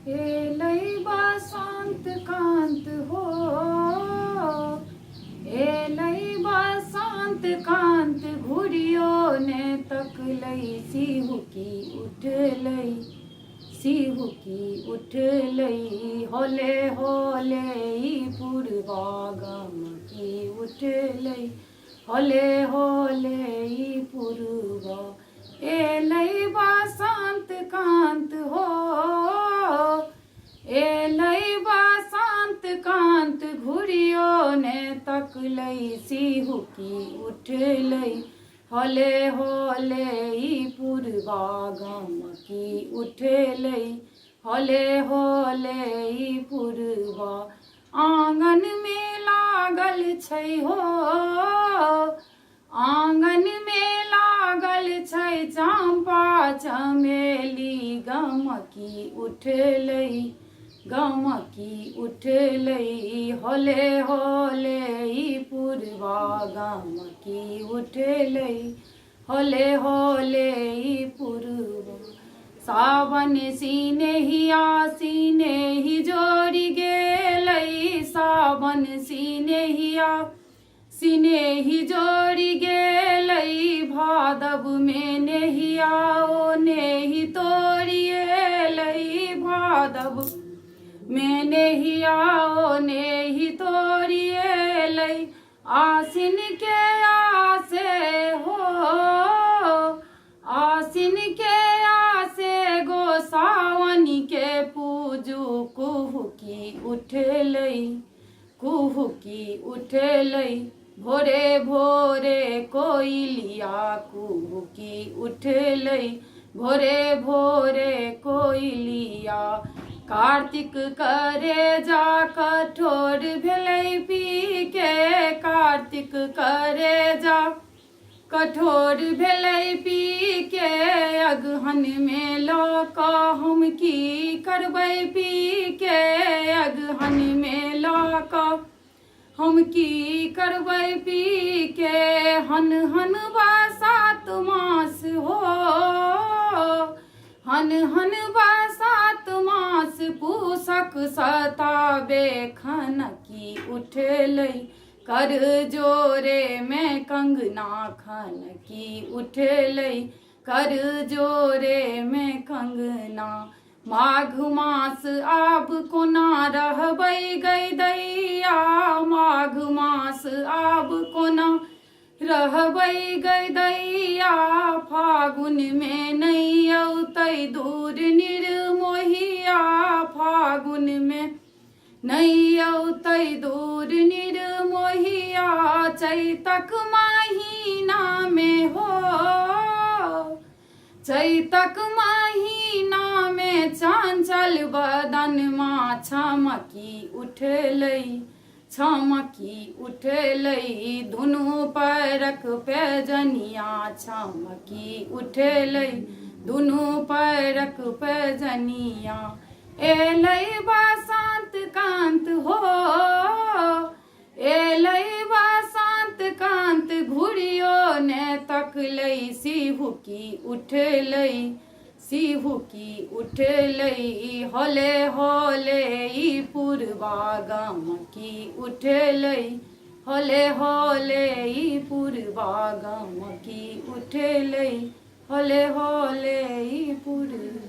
एलै बसंत कांत हो, एलै बसंत कांत घुरियो ने तकलै सिहुकी उठलै, सिहुकी उठलै होले होले ई पुरवा गमकी उठलै, होले होले ई पुरवा। एलै बसंत कांत हो, एलै बसंत कांत घुरियो ने तकलै सिहुकी उठलै, होले होले ई पुरवा गमकी उठलै, होले होले ई पुरवा। आंगन में लागल छै हो, आंगन में लागल छै चंपा चमेली गमकी उठलै, गमकी उठलै होले होले ई पुरवा गमकी उठलै, होले होले ई पुरवा। सावन सिनेहिया सिनेही जोड़ी गेलै, सावन सिनेहिया सिनेही जोड़ी गेलै, भादव में नेहिया ओ नेही तोड़ी एलै, भादव में नेहिया ओ नेही तोड़ी एलै। आसिन के आसे हो, आसिन के आसे गोसावनी के पूजू कुहुकी उठलै, कुहुकी उठलै भोरे भोरे कोइलिया कुहुकी उठलै, भोरे भोरे कोइलिया। कार्तिक करे जा कठोर भेलै पी के, कार्तिक करे जा कठोर भेलै पी के, अगहन में लऽ कऽ हम की करबै पी के, अगहन में लऽ कऽ हम की करबै पी के। हन हन बसात मास हो, हन हन बसात मास पूसक सताबे खनकी उठलै, कर जोरे में कंगना खनकी उठलै, कर जोरे में कंगना। माघ मास आब कोना रहबै गै दैया, माघ मास आब कोना रहबै गै दैया, फागुन में नहीं औतै दूर निर्मोहिया, फागुन में नहीं औतै दूर निर्मोहिया। चैतक महीना में हो, चैतक महीना में चंचल बदन माँ छमकी उठलै, छमकी उठलै दुनू पैरक पैजनिया छमकी उठलै, दुनू पैरक पैजनिया। एलै बसंत कांत हो, एलै बसंत कांत घुरियो ने तकलै सिहुकी उठलै, सिहुकी उठलै होले होले ई पुरवा गमकी उठलै, होले होले ई पुरवा गमकी उठलै, होले होले ई पुरवा।